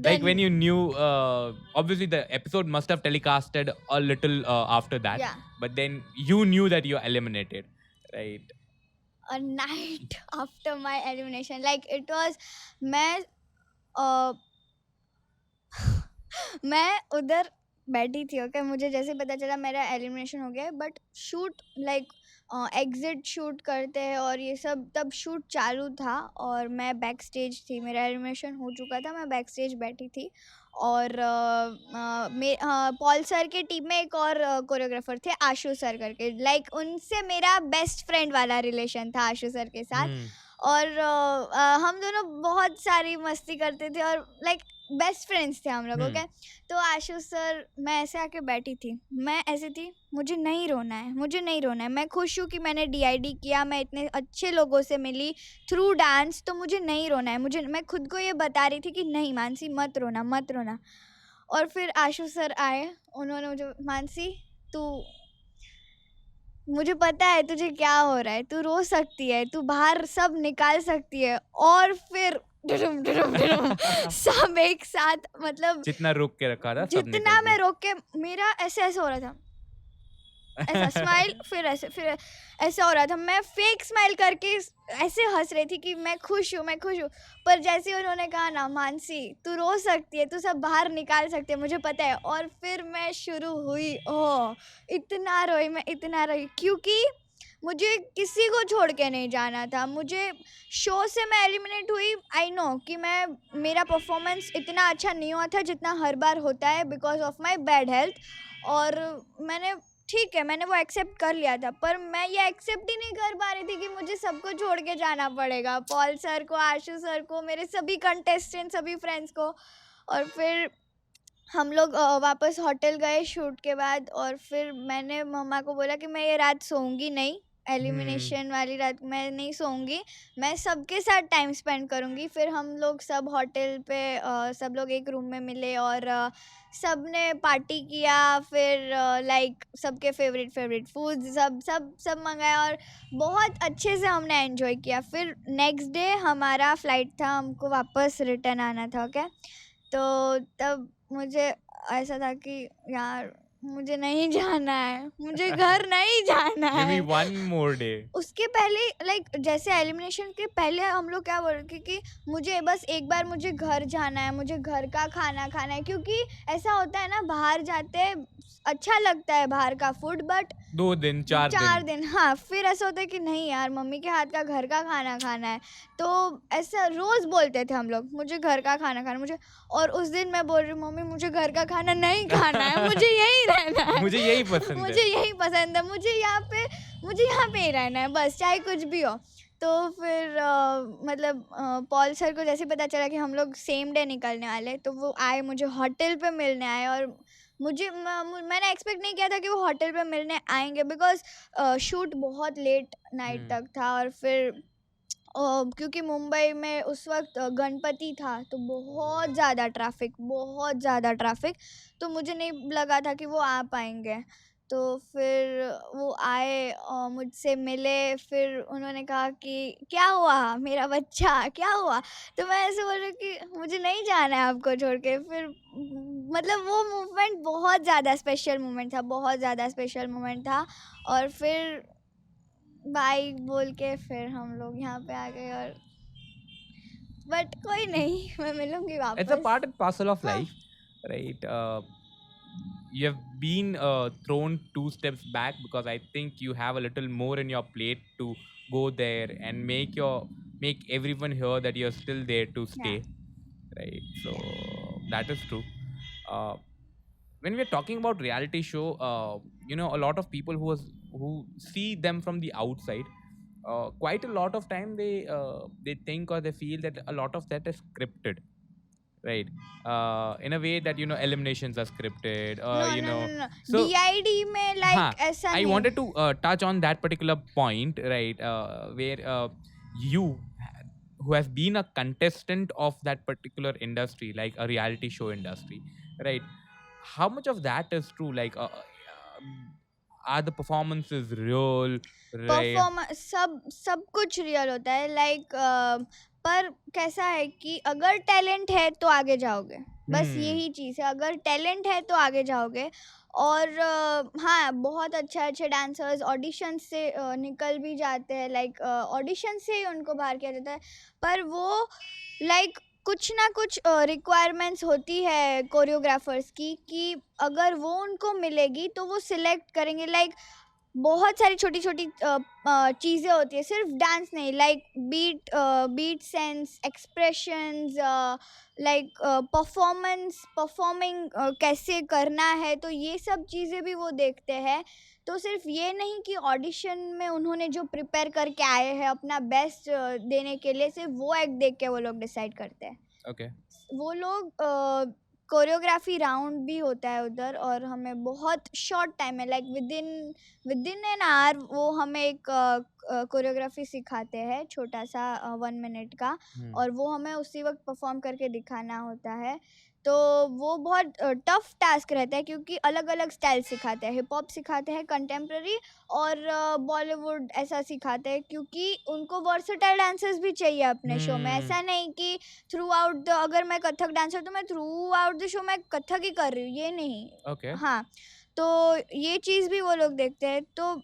Like when then you knew, obviously the episode must have telecasted a little after that, yeah, but then you knew that you're eliminated, right? a night after my elimination, like it was, मैं uh, मैं उधर बैठी थी, okay, मुझे जैसे पता चला मेरा एलिमिनेशन हो गया है, but shoot like exit shoot करते हैं और ये सब, तब शूट चालू था और मैं बैक स्टेज थी, मेरा एलिमिनेशन हो चुका था, मैं बैक स्टेज बैठी थी। और पॉल सर के टीम में एक और कोरियोग्राफर थे, आशु सर करके, लाइक उनसे मेरा बेस्ट फ्रेंड वाला रिलेशन था आशु सर के साथ। Hmm. और हम दोनों बहुत सारी मस्ती करते थे और लाइक बेस्ट फ्रेंड्स थे हम लोग, Hmm. ओके। तो आशु सर, मैं ऐसे आके बैठी थी, मैं ऐसी थी, मुझे नहीं रोना है, मुझे नहीं रोना है, मैं खुश हूँ कि मैंने डीआईडी किया, मैं इतने अच्छे लोगों से मिली थ्रू डांस, तो मुझे नहीं रोना है, मुझे, मैं खुद को ये बता रही थी कि नहीं मानसी, मत रोना, मत रोना। और फिर आशु सर आए, उन्होंने मुझे, मानसी तू, मुझे पता है तुझे क्या हो रहा है, तू रो सकती है, तू बाहर सब निकाल सकती है। और फिर डुडुम डुडुम डुडुम सब एक साथ, मतलब जितना रोक के रखा था सब निकल जितना मैं गया। रोक के, मेरा ऐसे ऐसे हो रहा था, ऐसा स्माइल, फिर ऐसे, फिर ऐसा हो रहा था, मैं फेक स्माइल करके ऐसे हंस रही थी कि मैं खुश हूँ, मैं खुश हूँ। पर जैसे ही उन्होंने कहा ना, मानसी तू रो सकती है, तू सब बाहर निकाल सकती है, मुझे पता है, और फिर मैं शुरू हुई, ओह इतना रोई मैं, इतना रोई, क्योंकि मुझे किसी को छोड़ के नहीं जाना था। मुझे शो से मैं एलिमिनेट हुई, आई नो कि मैं, मेरा परफॉर्मेंस इतना अच्छा नहीं हुआ था जितना हर बार होता है because of my bad health. और मैंने, ठीक है, मैंने वो एक्सेप्ट कर लिया था, पर मैं ये एक्सेप्ट ही नहीं कर पा रही थी कि मुझे सबको छोड़ के जाना पड़ेगा, पॉल सर को, आशु सर को, मेरे सभी कंटेस्टेंट, सभी फ्रेंड्स को। और फिर हम लोग वापस होटल गए शूट के बाद, और फिर मैंने मम्मा को बोला कि मैं ये रात सोऊंगी नहीं, हम्म। एलिमिनेशन वाली रात मैं नहीं सोऊंगी, मैं सबके साथ टाइम स्पेंड करूंगी। फिर हम लोग सब होटल पे सब लोग एक रूम में मिले और सब ने पार्टी किया, फिर लाइक सबके फेवरेट फेवरेट फूड सब सब सब मंगाया और बहुत अच्छे से हमने एंजॉय किया। फिर नेक्स्ट डे हमारा फ्लाइट था, हमको वापस रिटर्न आना था, ओके। तो तब मुझे ऐसा था कि यार मुझे नहीं जाना है, मुझे घर नहीं जाना Give me है। one more day. उसके पहले, लाइक जैसे एलिमिनेशन के पहले हम लोग क्या बोल रहे थे कि मुझे बस एक बार मुझे घर जाना है, मुझे घर का खाना खाना है, क्योंकि ऐसा होता है ना, बाहर जाते अच्छा लगता है बाहर का फूड, बट 2 दिन 4 4 दिन। दिन, हाँ, फिर ऐसा होता है कि नहीं यार, मम्मी के हाथ का घर का खाना खाना है। तो ऐसा रोज़ बोलते थे हम लोग, मुझे घर का खाना खाना, मुझे। और उस दिन मैं बोल रही हूँ, मम्मी मुझे घर का खाना नहीं खाना है, मुझे यहीं रहना है, मुझे यही पसंद मुझे है। यही पसंद है, मुझे यहाँ पे ही रहना है, बस चाहे कुछ भी हो। तो फिर मतलब पॉल सर को जैसे पता चला कि हम लोग सेम डे निकलने वाले, तो वो आए, मुझे होटल पे मिलने आए। और मैंने एक्सपेक्ट नहीं किया था कि वो होटल पे मिलने आएंगे, बिकॉज शूट बहुत लेट नाइट तक था। और फिर क्योंकि मुंबई में उस वक्त गणपति था, तो बहुत ज़्यादा ट्रैफिक, तो मुझे नहीं लगा था कि वो आ पाएंगे। तो फिर वो आए, मुझसे मिले, फिर उन्होंने कहा कि क्या हुआ मेरा बच्चा, क्या हुआ। तो मैं ऐसे बोल रही हूँ कि मुझे नहीं जाना है आपको छोड़ के। फिर मतलब वो मूवमेंट बहुत ज़्यादा स्पेशल मूवमेंट था, बहुत ज़्यादा स्पेशल मूवमेंट था। और फिर बाय बोल के फिर हम लोग यहाँ पे आ गए। और बट कोई नहीं, मैं मिलूंगी It's a वापस। part and parcel of हाँ, life, right? You have been thrown 2 steps back because I think you have a little more in your plate to go there and make everyone hear that you're still there to yeah, stay, right? So that is true. uh, when we're talking about reality show, a lot of people who see them from the outside, quite a lot of time they think or they feel that a lot of that is scripted, right? In a way that eliminations are scripted, no no no no, so DID में huh, like ऐसा I नहीं. wanted to touch on that particular point, right? Where you who have been a contestant of that particular industry, like a reality show industry, right? How much of that is true? Like, are the performances real, right? Perform सब सब कुछ real होता है like पर कैसा है कि अगर टैलेंट है तो आगे जाओगे. बस Hmm. यही चीज़ है, अगर टैलेंट है तो आगे जाओगे. और हाँ, बहुत अच्छे डांसर्स ऑडिशन से निकल भी जाते हैं, लाइक ऑडिशन से ही उनको बाहर किया जाता है. पर वो लाइक कुछ ना कुछ रिक्वायरमेंट्स होती है कोरियोग्राफर्स की कि अगर वो उनको मिलेगी तो वो सिलेक्ट करेंगे. लाइक बहुत सारी छोटी-छोटी चीज़ें होती हैं, सिर्फ डांस नहीं, like beat sense, expressions, like performing कैसे करना है, तो ये सब चीज़ें भी वो देखते हैं. तो सिर्फ ये नहीं कि ऑडिशन में उन्होंने जो प्रिपेयर करके आए हैं अपना बेस्ट देने के लिए, सिर्फ वो एक्ट देख के वो लोग डिसाइड करते हैं. Okay. वो लोग कोरियोग्राफी राउंड भी होता है उधर, और हमें बहुत शॉर्ट टाइम में लाइक विदिन एन आवर वो हमें एक कोरियोग्राफी सिखाते हैं, छोटा सा 1 मिनट का. Hmm. और वो हमें उसी वक्त परफॉर्म करके दिखाना होता है. तो वो बहुत टफ टास्क रहता है क्योंकि अलग अलग स्टाइल सिखाते हैं, हिप हॉप सिखाते हैं, कंटेम्प्रेरी और बॉलीवुड ऐसा सिखाते हैं, क्योंकि उनको वर्सटाइल डांसर्स भी चाहिए अपने शो में. Hmm. ऐसा नहीं कि थ्रू आउट द, अगर मैं कथक डांसर तो मैं थ्रू आउट द शो मैं कथक ही कर रही हूँ, ये नहीं. Okay. हाँ, तो ये चीज़ भी वो लोग देखते हैं. तो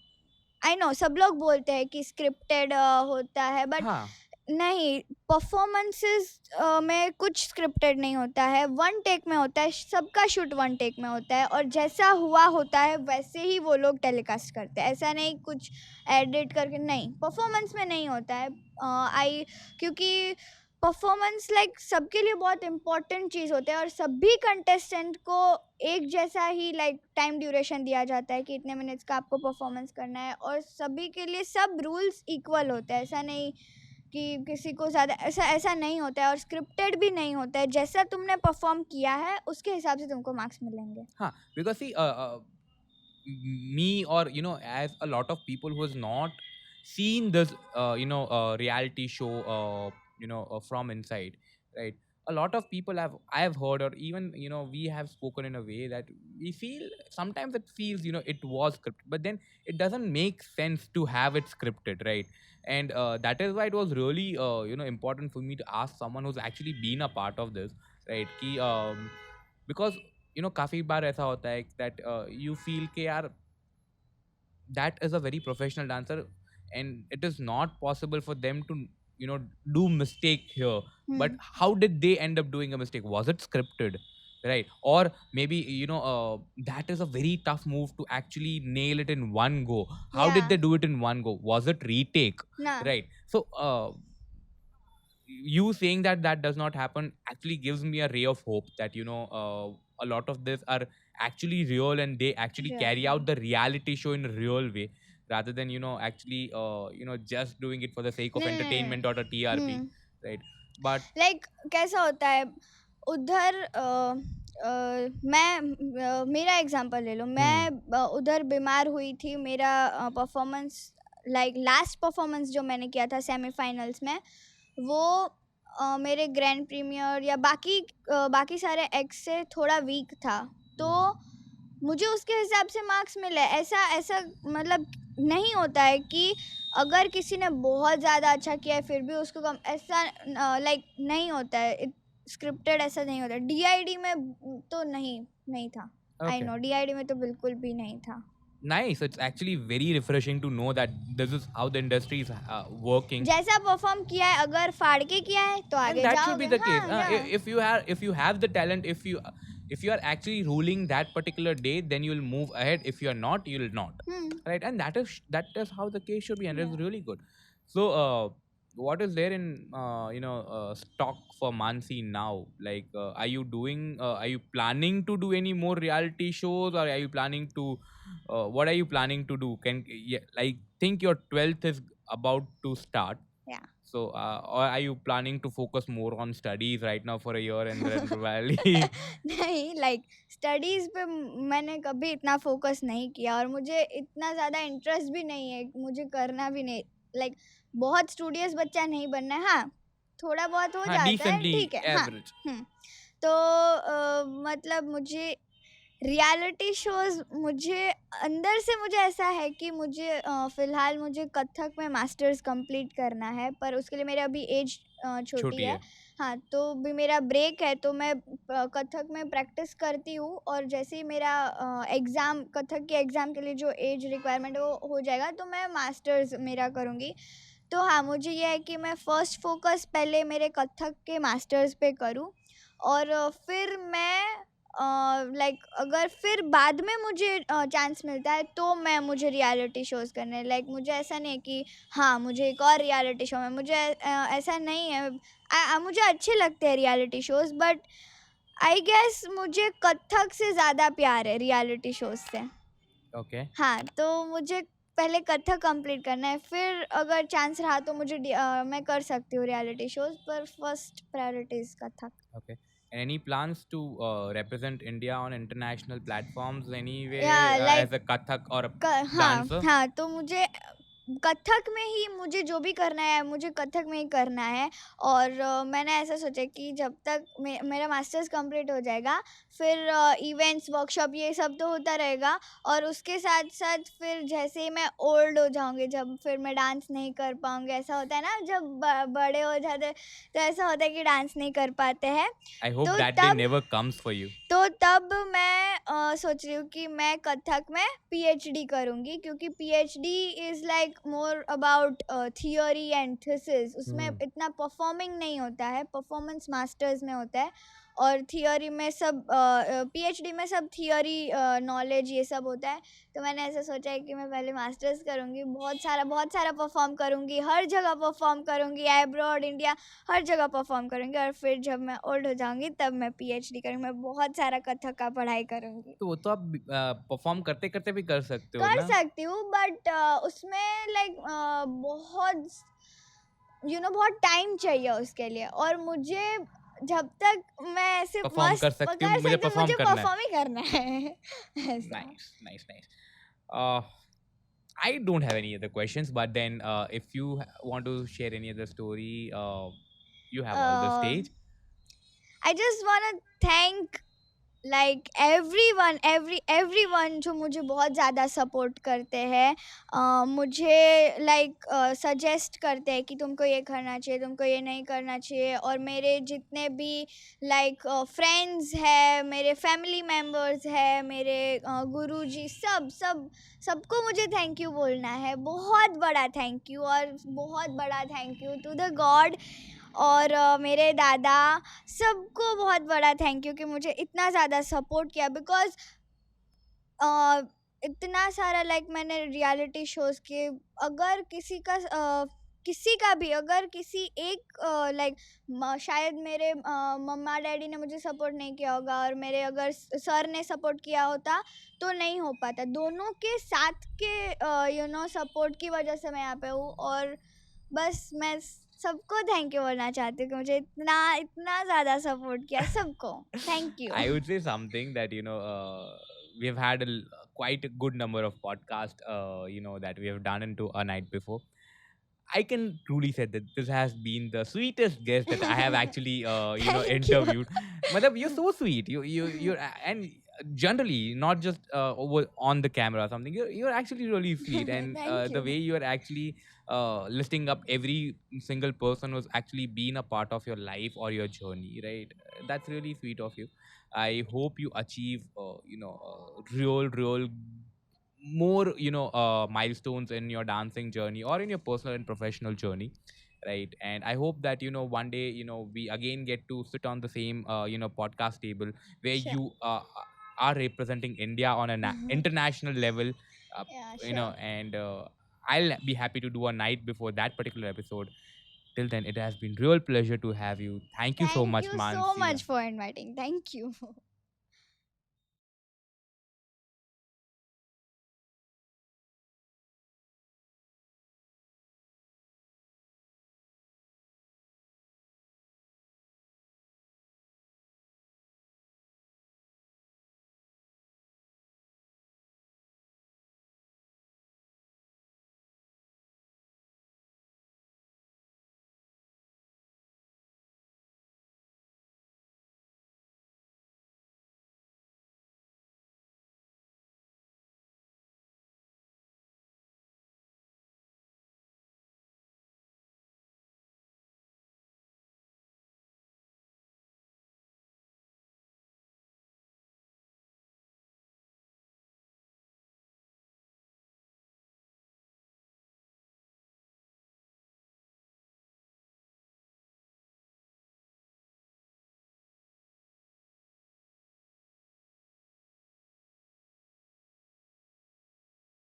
आई नो सब लोग बोलते हैं कि स्क्रिप्टेड होता है, बट हाँ. नहीं, परफॉर्मेंसेस में कुछ स्क्रिप्टेड नहीं होता है, वन टेक में होता है, सबका शूट वन टेक में होता है, और जैसा हुआ होता है वैसे ही वो लोग टेलीकास्ट करते हैं. ऐसा नहीं कुछ एडिट करके, नहीं, परफॉर्मेंस में नहीं होता है. क्योंकि परफॉर्मेंस लाइक सबके लिए बहुत इम्पोर्टेंट चीज़ होता है, और सभी कंटेस्टेंट को एक जैसा ही लाइक टाइम ड्यूरेशन दिया जाता है कि इतने मिनट्स का आपको परफॉर्मेंस करना है, और सभी के लिए सब रूल्स इक्वल होते हैं. ऐसा नहीं कि किसी को ज़्यादा, ऐसा नहीं होता है, और स्क्रिप्टेड भी नहीं होता है. जैसा तुमने परफॉर्म किया है उसके हिसाब से तुमको मार्क्स मिलेंगे. Huh. Because see, me, or as a lot of people who has not seen this, reality show, from inside, right? A lot of people I have heard, or even we have spoken in a way that we feel sometimes it feels it was scripted, but then it doesn't make sense to have it scripted, right? And that is why it was really important for me to ask someone who's actually been a part of this, right? Because काफी बार ऐसा होता है that you feel कि यार that is a very professional dancer, and it is not possible for them to do mistake here. But how did they end up doing a mistake? Was it scripted, right? Or maybe that is a very tough move to actually nail it in one go. How did Yeah. they do it in one go? Was it retake? Nah. Right. So you saying that that does not happen actually gives me a ray of hope that a lot of this are actually real, and they actually Real, carry yeah. out the reality show in a real way, rather than actually just doing it for the sake of नहीं, नहीं, entertainment or a TRP, right? But like कैसा होता है उधर, मेरा example ले लो. मैं उधर बीमार हुई थी. मेरा परफॉर्मेंस लाइक लास्ट परफॉर्मेंस जो मैंने किया था सेमीफाइनल्स में, वो मेरे ग्रैंड प्रीमियर या बाकी सारे एक्स से थोड़ा वीक था, तो मुझे उसके हिसाब से मार्क्स मिले. ऐसा मतलब नहीं होता है कि अगर किसी ने बहुत ज़्यादा अच्छा किया है फिर भी उसको कम, ऐसा लाइक नहीं होता है. स्क्रिप्टेड ऐसा नहीं होता. डीआईडी में तो नहीं था. आई Okay. नो डीआईडी में तो बिल्कुल भी नहीं था. nice, it's actually very refreshing to know that this is how the industry is working. जैसा परफॉर्म किया है, अगर फाड़ के किया है तो आगे And that जाओगे. should be the case. हाँ, yeah. If you have the talent, if you are actually ruling that particular day, then you will move ahead. If you are not, you will not, right? And that is how the case should be, and it's Yeah. really good. So what is there in stock for Mansi now? Like, are you planning to do any more reality shows, or are you planning to, what are you planning to do? Yeah, like, think your 12th is about to start. Yeah. So, or are you planning to focus more on studies right now for a year and then probably? नहीं, like studies पे मैंने कभी इतना focus नहीं किया और मुझे इतना ज़्यादा इंटरेस्ट भी नहीं है, मुझे करना भी नहीं, लाइक बहुत स्टूडियस बच्चा नहीं बनना है। हाँ, थोड़ा बहुत हो हाँ, जाता है, decently ठीक है, हाँ। average. तो मतलब मुझे रियलिटी शोज़, मुझे अंदर से मुझे ऐसा है कि मुझे फ़िलहाल मुझे कथक में मास्टर्स कंप्लीट करना है, पर उसके लिए मेरी अभी एज छोटी छोटी है। है. हाँ, तो अभी मेरा ब्रेक है, तो मैं कथक में प्रैक्टिस करती हूँ और जैसे ही मेरा एग्ज़ाम, कथक के एग्ज़ाम के लिए जो एज रिक्वायरमेंट है वो हो जाएगा, तो मैं मास्टर्स मेरा करूँगी। तो हाँ, मुझे ये है कि मैं फ़र्स्ट फ़ोकस पहले मेरे कथक के मास्टर्स पे करूँ और फिर मैं लाइक अगर फिर बाद में मुझे चांस मिलता है तो मुझे रियलिटी शोज़ करने हैं। लाइक मुझे ऐसा नहीं है कि हाँ, मुझे एक और रियलिटी शो में, मुझे ऐसा नहीं है। मुझे अच्छे लगते हैं reality shows, but I guess मुझे कथक से ज़्यादा प्यार है रियलिटी शोज़ से। Okay. हाँ, तो मुझे पहले कथक कंप्लीट करना है, फिर अगर चांस रहा तो मैं कर सकती हूँ रियलिटी शोज़, पर first priority is Kathak. Okay. And any plans to represent India on international platforms anywhere या like as a Kathak or a हाँ, dancer? हाँ, तो मुझे कथक में ही, मुझे जो भी करना है मुझे कथक में ही करना है और मैंने ऐसा सोचा कि जब तक मेरा मास्टर्स कंप्लीट हो जाएगा, फिर इवेंट्स, वर्कशॉप ये सब तो होता रहेगा और उसके साथ-साथ फिर जैसे ही मैं ओल्ड हो जाऊँगी, जब फिर मैं डांस नहीं कर पाऊँगी, ऐसा होता है ना जब बड़े हो जाते हैं, तो ऐसा होता है कि डांस नहीं कर पाते हैं, I hope तो that day तब never comes for you. तब मैं सोच रही हूँ कि मैं कथक में पीएचडी करूँगी, क्योंकि PhD is like more about theory and thesis. उसमें Hmm. इतना परफॉर्मिंग नहीं होता है, परफॉर्मेंस मास्टर्स में होता है और थियोरी में सब पीएचडी में सब थियोरी नॉलेज ये सब होता है। तो मैंने ऐसा सोचा है कि मैं पहले मास्टर्स करूँगी, बहुत सारा परफॉर्म करूँगी, हर जगह परफॉर्म करूँगी, अब्रॉड, इंडिया, हर जगह परफॉर्म करूँगी और फिर जब मैं ओल्ड हो जाऊँगी तब मैं पीएचडी करूँगी, मैं बहुत सारा कथक का पढ़ाई करूँगी। तो वो तो आप परफॉर्म करते करते भी कर सकते हो कर ना? सकती हूँ, बट उसमें लाइक बहुत बहुत टाइम चाहिए उसके लिए और मुझे जब तक मैं ऐसे परफॉर्म कर मस्त सकती हूँ, कर मुझे सकती हूँ, परफॉर्म मुझे करना है. परफॉर्म ही करना है ऐसा। Nice, nice, nice. Uh, I don't have any other questions, but then if you want to share any other story, you have all the stage. I just want thank like everyone जो मुझे बहुत ज़्यादा support करते हैं, मुझे like suggest करते हैं कि तुमको ये करना चाहिए, तुमको ये नहीं करना चाहिए, और मेरे जितने भी लाइक फ्रेंड्स हैं, मेरे फैमिली मेम्बर्स हैं, मेरे गुरुजी, सबको मुझे थैंक यू बोलना है, बहुत बड़ा थैंक यू, और बहुत बड़ा thank you to the God और मेरे दादा, सबको बहुत बड़ा थैंक यू कि मुझे इतना ज़्यादा सपोर्ट किया, बिकॉज़ इतना सारा लाइक मैंने रियलिटी शोज़ किए, अगर किसी का भी, अगर किसी एक लाइक शायद मेरे मम्मा डैडी ने मुझे सपोर्ट नहीं किया होगा और मेरे अगर सर ने सपोर्ट किया होता तो नहीं हो पाता, दोनों के साथ के सपोर्ट की वजह से मैं यहाँ पे हूँ और बस मैं सबको थैंक यू बोलना चाहती हूँ कि मुझे इतना इतना ज़्यादा सपोर्ट किया, सबको thank you. I would say something that we've had quite a good number of podcasts that we have done into a night before. I can truly say that this has been the sweetest guest that I have actually thank you. interviewed. Madam, you're so sweet. And generally not just over on the camera or something. You're actually really sweet, and thank the you. way you're actually listing up every single person who's actually been a part of your life or your journey, right? That's really sweet of you. I hope you achieve real more milestones in your dancing journey or in your personal and professional journey, right? And I hope that one day we again get to sit on the same podcast table where sure. you are representing India on an international level, या sure. and I'll be happy to do a night before that particular episode. till then, it has been real pleasure to have you. Thank you so Thank much, you so Mansi. much for inviting. Thank you.